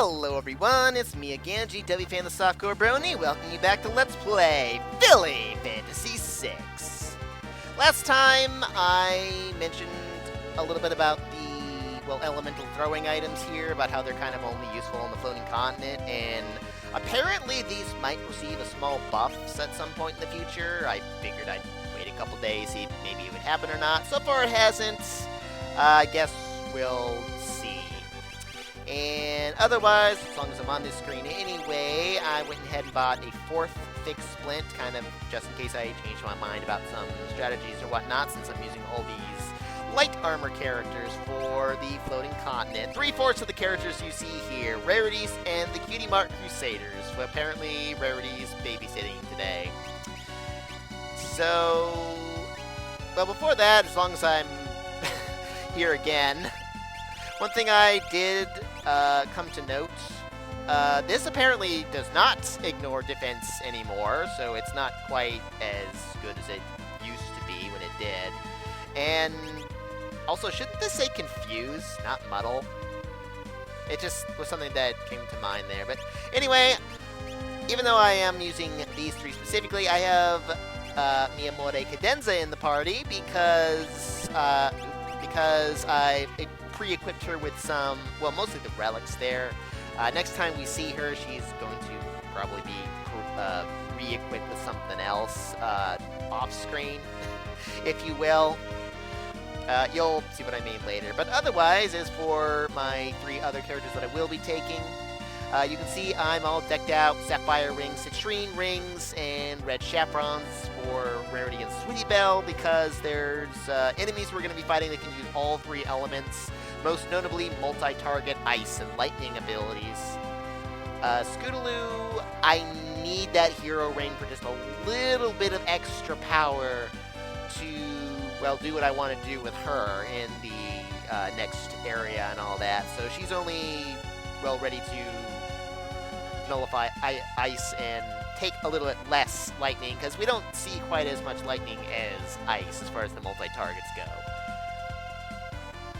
Hello everyone, it's me again, GW Fan the Softcore Brony, welcoming you back to Let's Play Philly Fantasy 6. Last time I mentioned a little bit about the, elemental throwing items here, about how they're kind of only useful on the floating continent, and apparently these might receive a small buff at some point in the future. I figured I'd wait a couple days, see if maybe it would happen or not. So far it hasn't. I guess we'll see. And otherwise, as long as I'm on this screen anyway, I went ahead and bought a fourth thick splint, kind of just in case I change my mind about some strategies or whatnot, since I'm using all these light armor characters for the floating continent. 3/4 of the characters you see here, Rarities and the Cutie Mark Crusaders. So apparently, Rarities babysitting today. So, before that, as long as I'm here again, one thing I did come to note, this apparently does not ignore defense anymore, so it's not quite as good as it used to be when it did. And also, shouldn't this say confuse, not muddle? It just was something that came to mind there. But anyway, even though I am using these three specifically, I have Mane-iac Cadenza in the party because I pre-equipped her with some, mostly the relics there. Next time we see her, she's going to probably be re-equipped with something else off-screen, if you will. You'll see what I mean later. But otherwise, as for my three other characters that I will be taking, you can see I'm all decked out, sapphire rings, citrine rings, and red chaperons for Rarity and Sweetie Belle, because there's enemies we're going to be fighting that can use all three elements, most notably multi-target ice and lightning abilities. Scootaloo, I need that hero ring for just a little bit of extra power to, do what I want to do with her in the next area and all that. So she's only, ready to nullify ice and take a little bit less lightning, because we don't see quite as much lightning as ice as far as the multi-targets go.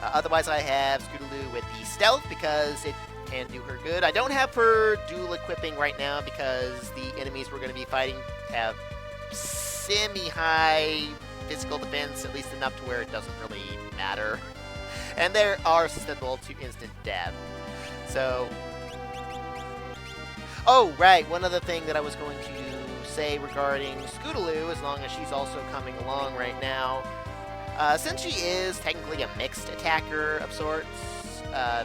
Otherwise, I have Scootaloo with the stealth because it can do her good. I don't have her dual equipping right now because the enemies we're going to be fighting have semi-high physical defense, at least enough to where it doesn't really matter. And they are susceptible to instant death. So, oh, right, one other thing that I was going to say regarding Scootaloo, as long as she's also coming along right now, since she is technically a mixed attacker of sorts,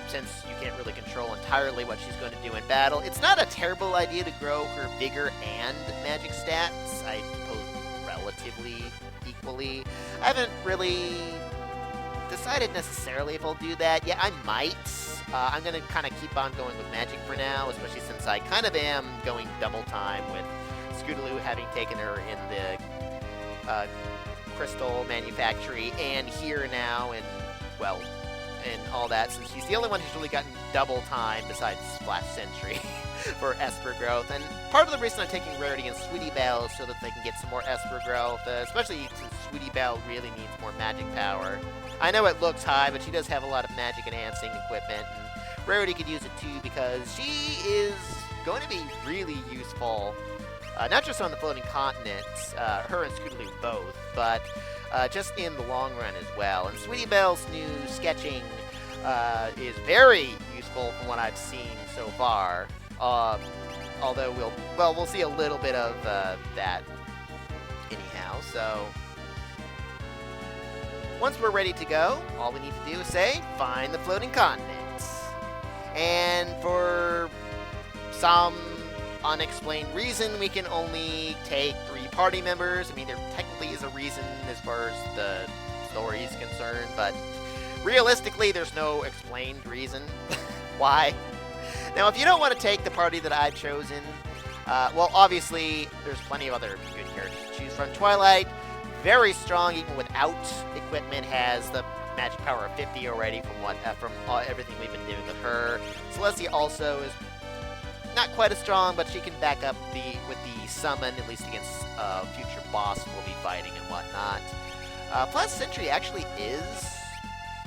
since you can't really control entirely what she's going to do in battle, it's not a terrible idea to grow her vigor and magic stats, I suppose relatively equally. I haven't really decided necessarily if I'll do that. Yeah, I might. I'm going to kind of keep on going with magic for now, especially since I kind of am going double time with Scootaloo, having taken her in the crystal manufactory and here now, and all that, since she's the only one who's really gotten double time besides Splash Sentry for Esper growth. And part of the reason I'm taking Rarity and Sweetie Belle is so that they can get some more Esper growth, especially since Sweetie Belle really needs more magic power. I know it looks high, but she does have a lot of magic enhancing equipment, and Rarity could use it too because she is going to be really useful, not just on the floating continents, her and Scootaloo both, but just in the long run as well. And Sweetie Belle's new sketching is very useful from what I've seen so far. Although we'll see a little bit of that anyhow. So once we're ready to go, all we need to do is say, find the floating continents. And for some unexplained reason, we can only take 3 party members. I mean, there technically is a reason as far as the story is concerned, but realistically, there's no explained reason why. Now, if you don't want to take the party that I've chosen, obviously, there's plenty of other good characters to choose from. Twilight, very strong even without equipment, has the magic power of 50 already from everything we've been doing with her. Celestia also is not quite as strong, but she can back up with the summon, at least against future boss we'll be fighting and whatnot. Plus, Sentry actually is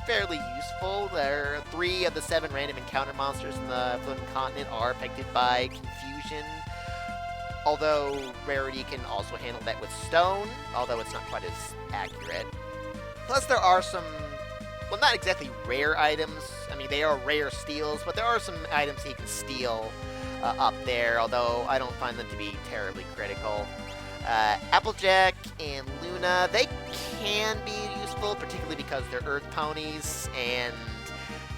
fairly useful. There are 3 of the 7 random encounter monsters in the floating continent are affected by confusion. Although Rarity can also handle that with stone, although it's not quite as accurate. Plus there are some, well, not exactly rare items. I mean, they are rare steals, but there are some items he can steal up there, although I don't find them to be terribly critical. Applejack and Luna, they can be useful, particularly because they're Earth ponies, and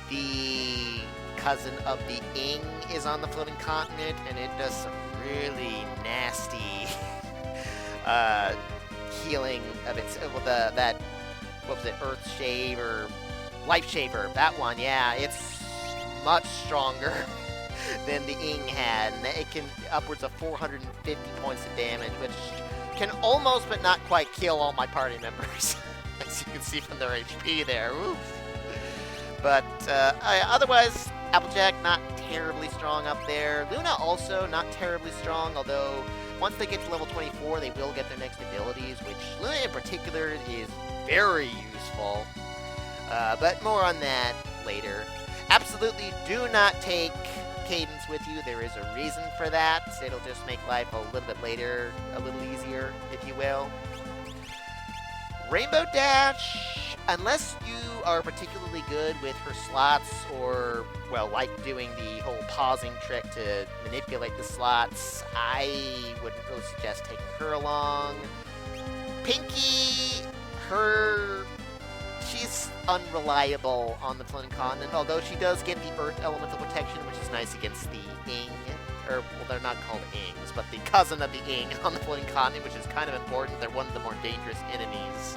the cousin of the Ing is on the floating continent, and it does some really nasty healing of its, well, that, what was it, Earth Shave or Life Shaver, that one, yeah, it's much stronger than the Ing had, and it can upwards of 450 points of damage, which can almost but not quite kill all my party members, as you can see from their HP there. Oof. But otherwise, Applejack not terribly strong up there. Luna also not terribly strong, although once they get to level 24, they will get their next abilities, which Luna in particular is very useful. But more on that later. Absolutely do not take Cadence with you. There is a reason for that. It'll just make life a little bit later, a little easier, if you will. Rainbow Dash, unless you are particularly good with her slots or, well, like doing the whole pausing trick to manipulate the slots, I wouldn't really suggest taking her along. Pinky, she's unreliable on the floating continent, although she does get the Earth Elemental Protection, which is nice against the Ing, or, well, they're not called Ings, but the cousin of the Ing on the floating continent, which is kind of important. They're one of the more dangerous enemies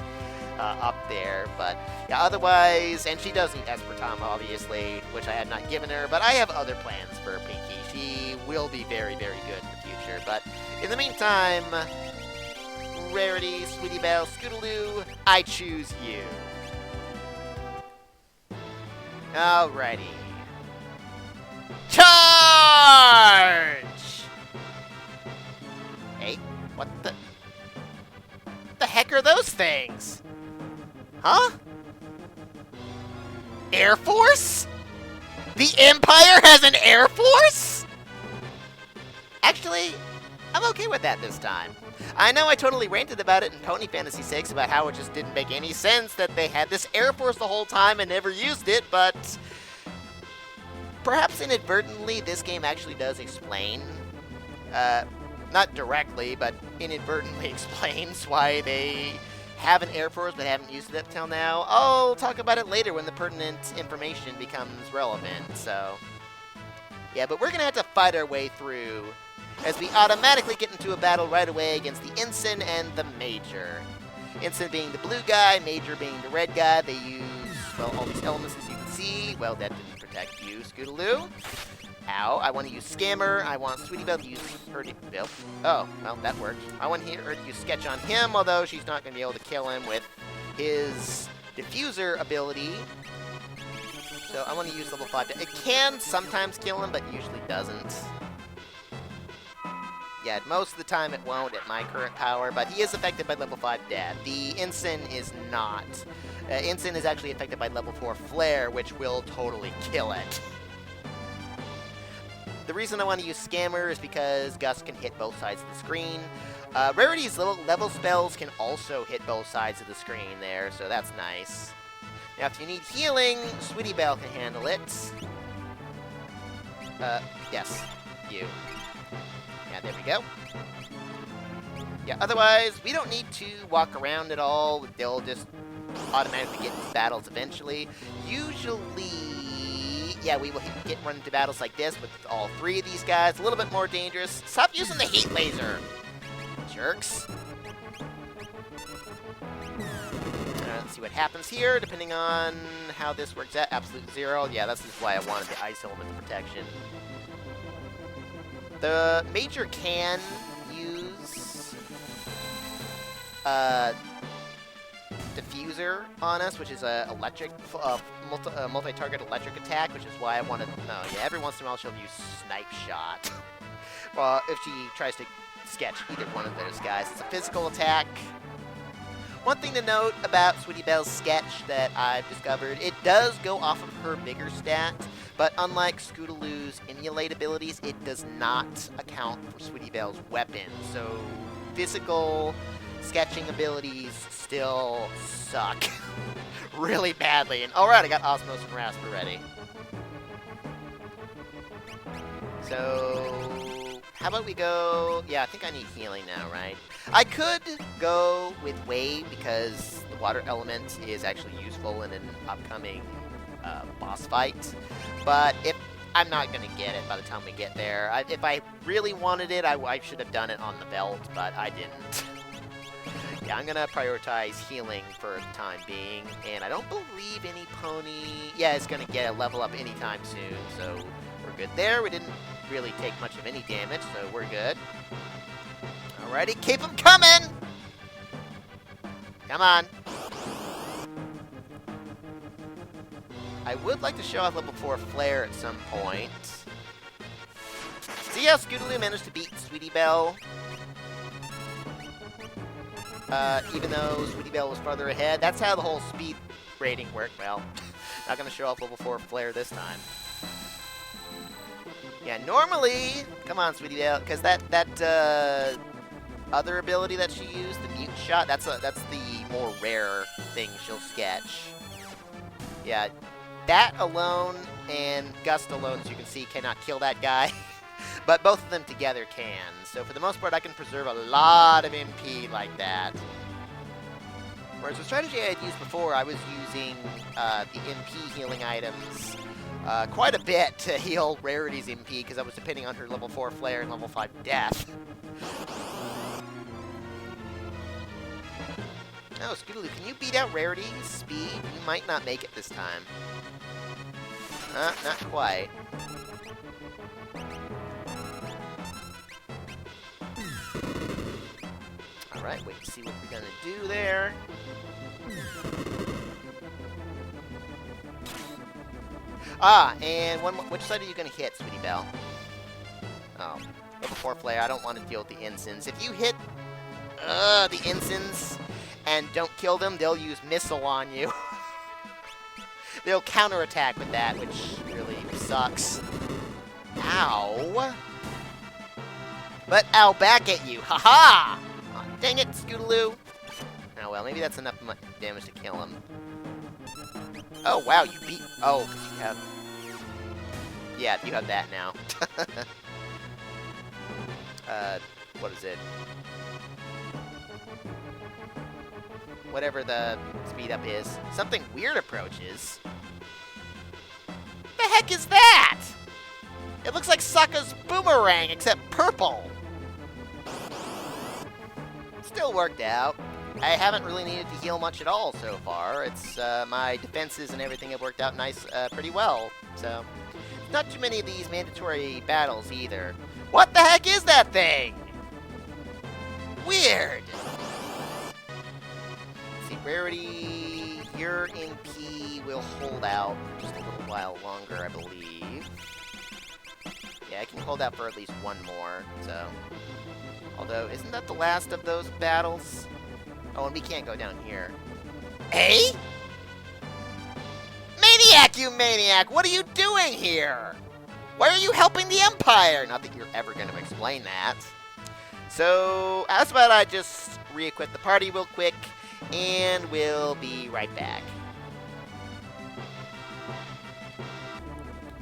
up there, but yeah, otherwise, and she does need Espertama, obviously, which I had not given her, but I have other plans for Pinky. She will be very, very good in the future, but in the meantime, Rarity, Sweetie Belle, Scootaloo, I choose you. Alrighty. Charge! Hey, what the heck are those things? Huh? Air Force? The Empire has an Air Force? Actually, I'm okay with that this time. I know I totally ranted about it in Pony Fantasy 6 about how it just didn't make any sense that they had this Air Force the whole time and never used it, but perhaps inadvertently this game actually does explain, not directly, but inadvertently explains why they have an Air Force but haven't used it up till now. I'll talk about it later when the pertinent information becomes relevant, so yeah, but we're gonna have to fight our way through as we automatically get into a battle right away against the Ensign and the Major. Ensign being the blue guy, Major being the red guy. They use, well, all these elements as you can see. Well, that didn't protect you, Scootaloo. Ow, I want to use Scammer. I want Sweetie Belle to use her Bill. Oh, well, that worked. I want her to use Sketch on him, although she's not going to be able to kill him with his Diffuser ability. So I want to use level 5. It can sometimes kill him, but usually doesn't. Yeah, most of the time it won't at my current power, but he is affected by level 5 Dad. The Ensign is not. Ensign is actually affected by level 4 Flare, which will totally kill it. The reason I want to use Scammer is because Gus can hit both sides of the screen. Rarity's level spells can also hit both sides of the screen there, so that's nice. Now, if you need healing, Sweetie Belle can handle it. Yes, you. Yeah, there we go. Yeah, otherwise, we don't need to walk around at all. They'll just automatically get into battles eventually. Usually, yeah, we will run into battles like this with all 3 of these guys. A little bit more dangerous. Stop using the heat laser, jerks. Let's see what happens here, depending on how this works out. Absolute 0. Yeah, that's just why I wanted the ice element protection. The Major can use Diffuser on us, which is a multi-target electric attack, which is why I wanted. No, yeah, every once in a while she'll use Snipe Shot. Well, if she tries to sketch either one of those guys, it's a physical attack. One thing to note about Sweetie Belle's sketch that I've discovered, it does go off of her bigger stat, but unlike Scootaloo's emulate abilities, it does not account for Sweetie Belle's weapon. So physical sketching abilities still suck really badly. And alright, I got Osmose and Rasper ready. So how about we go... Yeah, I think I need healing now, right? I could go with Wave because the water element is actually useful in an upcoming boss fight. But if I'm not going to get it by the time we get there. If I really wanted it, I should have done it on the belt, but I didn't. Yeah, I'm going to prioritize healing for the time being. And I don't believe any pony... Yeah, is going to get a level up anytime soon, so we're good there. We didn't really take much of any damage, so we're good. Alrighty, keep them coming! Come on. I would like to show off level 4 Flare at some point. See how Scootaloo managed to beat Sweetie Belle? Even though Sweetie Belle was farther ahead. That's how the whole speed rating worked. Well, not going to show off level 4 Flare this time. Yeah, normally... Come on, Sweetie Belle, because that other ability that she used, the mute shot, that's the more rare thing she'll sketch. Yeah, that alone and Gust alone, as you can see, cannot kill that guy. But both of them together can. So for the most part, I can preserve a lot of MP like that. Whereas the strategy I had used before, I was using the MP healing items quite a bit to heal Rarity's MP, because I was depending on her level 4 Flare and level 5 Death. Oh, Scootaloo, can you beat out Rarity's speed? You might not make it this time. Not quite. Alright, wait to see what we're gonna do there. And one more. Which side are you gonna hit, Sweetie Belle? Oh, level 4 Flare. I don't want to deal with the ensigns. If you hit the ensigns and don't kill them, they'll use missile on you. They'll counterattack with that, which really sucks. Ow. But ow back at you. Haha! Oh, dang it, Scootaloo. Oh well, maybe that's enough damage to kill him. Oh wow, you beat... Oh, because you have... Yeah, you have that now. What is it? Whatever the speed up is. Something weird approaches. The heck is that? It looks like Sokka's boomerang, except purple. Still worked out. I haven't really needed to heal much at all so far. It's, my defenses and everything have worked out nice, pretty well. So, not too many of these mandatory battles either. What the heck is that thing? Weird. Rarity, your NP will hold out for just a little while longer, I believe. Yeah, I can hold out for at least one more, so... Although, isn't that the last of those battles? Oh, and we can't go down here. Hey? Mane-iac, you maniac! What are you doing here? Why are you helping the Empire? Not that you're ever going to explain that. So, how about I just re-equip the party real quick, and we'll be right back.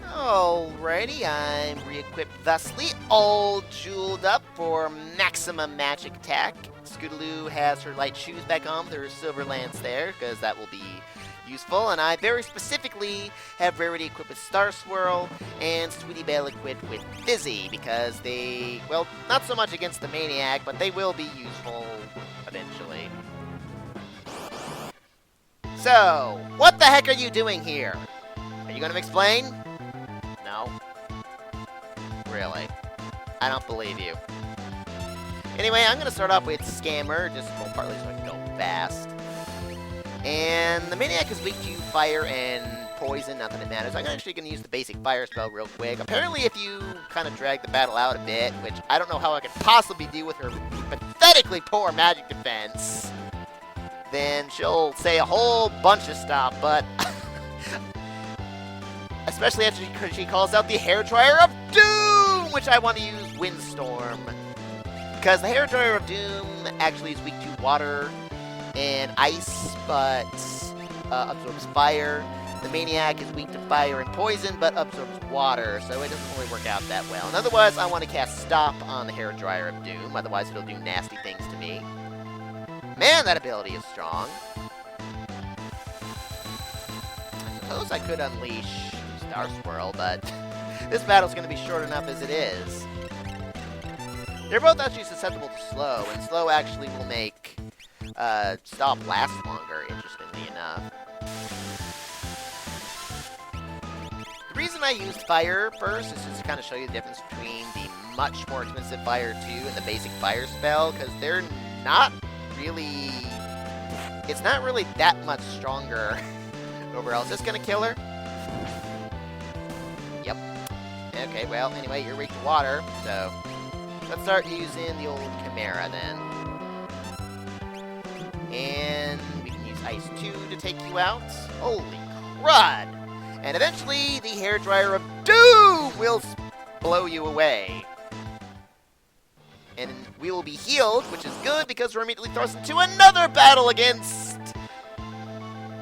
Alrighty, I'm re-equipped thusly, all jeweled up for maximum magic attack. Scootaloo has her light shoes back on with her silver lance there, because that will be useful. And I very specifically have Rarity equipped with Star Swirl and Sweetie Belle equipped with Fizzy, because they, well, not so much against the Mane-iac, but they will be useful eventually. So, what the heck are you doing here? Are you going to explain? No? Really? I don't believe you. Anyway, I'm going to start off with Scammer, just, well, partly so I can go fast. And the Mane-iac is weak to fire and poison, not that it matters. I'm actually going to use the basic fire spell real quick. Apparently, if you kind of drag the battle out a bit, which I don't know how I could possibly do with her pathetically poor magic defense. then she'll say a whole bunch of stuff, but especially after she calls out the hairdryer of doom, which I want to use Windstorm. Because the hairdryer of doom actually is weak to water and ice, but absorbs fire. The Mane-iac is weak to fire and poison, but absorbs water, so it doesn't really work out that well. And otherwise, I want to cast Stop on the hairdryer of doom, otherwise it'll do nasty things to me. Man, that ability is strong. I suppose I could unleash Star Swirl, but this battle's going to be short enough as it is. They're both actually susceptible to slow, and slow actually will make Stop last longer, interestingly enough. The reason I used Fire first is just to kind of show you the difference between the much more expensive Fire 2 and the basic Fire spell, because they're not really... It's not really that much stronger overall. Is this going to kill her? Yep. Okay, well, anyway, you're weak to water, so... Let's start using the old Chimera, then. And we can use Ice 2 to take you out. Holy crud! And eventually, the hairdryer of doom will blow you away. And we will be healed, which is good because we're immediately thrust into another battle against...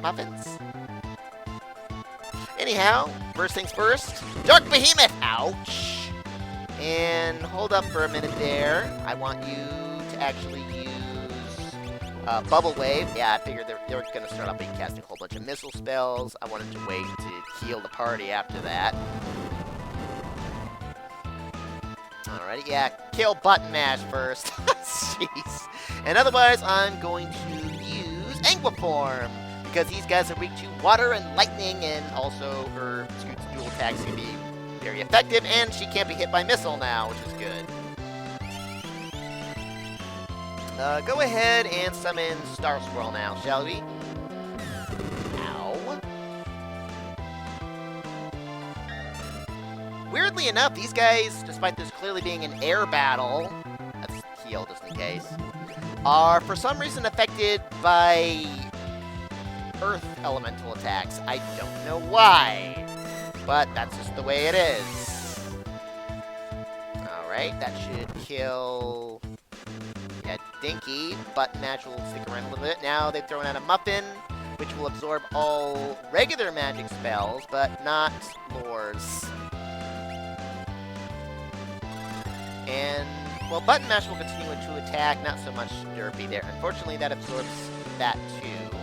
Muffins? Anyhow, first things first. Dark Behemoth! Ouch! And hold up for a minute there. I want you to actually use Bubble Wave. Yeah, I figured they're going to start off being casting a whole bunch of missile spells. I wanted to wait to heal the party after that. Alrighty, yeah, kill Button Mash first. Jeez. And otherwise, I'm going to use Anguiform, because these guys are weak to water and lightning, and also her Scoot's dual attacks can be very effective, and she can't be hit by missile now, which is good. Go ahead and summon Star Swirl now, shall we? Ow. Weirdly enough, these guys, despite this clearly being an air battle, that's heal just in case, are for some reason affected by earth elemental attacks. I don't know why. But that's just the way it is. Alright, that should kill... Yeah, Dinky. Button Match will stick around a little bit. Now they've thrown out a Muffin, which will absorb all regular magic spells, but not Lore's. And, well, Button Mash will continue to attack, not so much Derpy there. Unfortunately, that absorbs that too.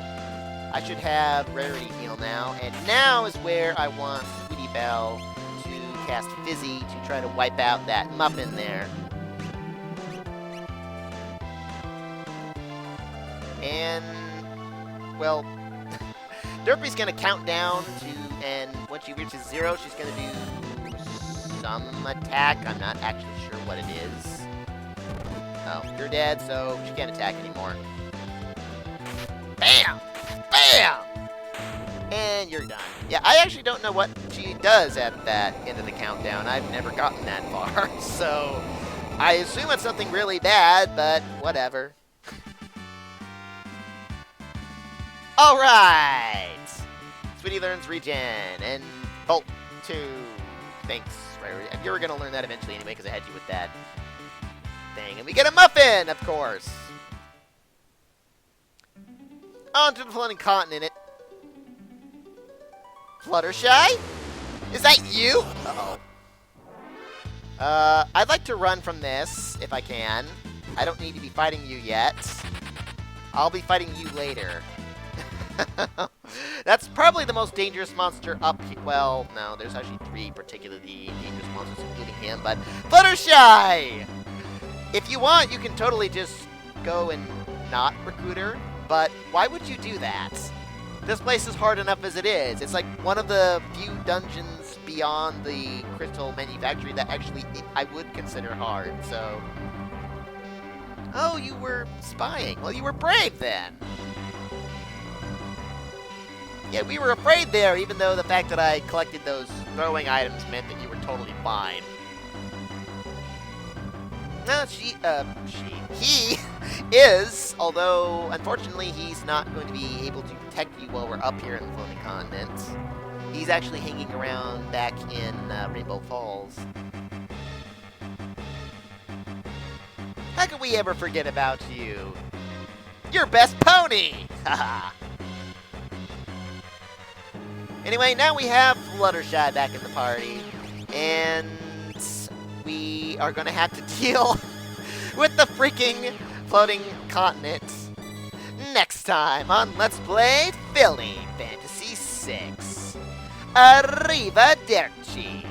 I should have Rarity Heal now, and now is where I want Sweetie Belle to cast Fizzy to try to wipe out that Muffin there. And, well, Derpy's going to count down to, and once she reaches 0, she's going to do some attack. I'm not actually sure what it is. Oh, you're dead, so she can't attack anymore. Bam! Bam! And you're done. Yeah, I actually don't know what she does at that end of the countdown. I've never gotten that far, so I assume it's something really bad, but whatever. Alright! Sweetie learns Regen, and Bolt 2. Thanks. Right, you were going to learn that eventually anyway, because I had you with that thing. And we get a Muffin, of course! On to the floating continent. Fluttershy? Is that you? Uh-oh. I'd like to run from this, if I can. I don't need to be fighting you yet. I'll be fighting you later. That's probably the most dangerous monster up here. Well, no, there's actually 3 particularly dangerous monsters, including him, but Fluttershy! If you want, you can totally just go and not recruit her, but why would you do that? This place is hard enough as it is. It's like one of the few dungeons beyond the crystal manufactory that actually I would consider hard, so... Oh, you were spying. Well, you were brave then. Yeah, we were afraid there, even though the fact that I collected those throwing items meant that you were totally fine. No, he is, although unfortunately he's not going to be able to protect you while we're up here in the floating continent. He's actually hanging around back in Rainbow Falls. How could we ever forget about you? Your best pony! Haha. Anyway, now we have Fluttershy back in the party, and we are going to have to deal with the freaking floating continent next time on Let's Play Filling Fantasy VI. Arrivederci!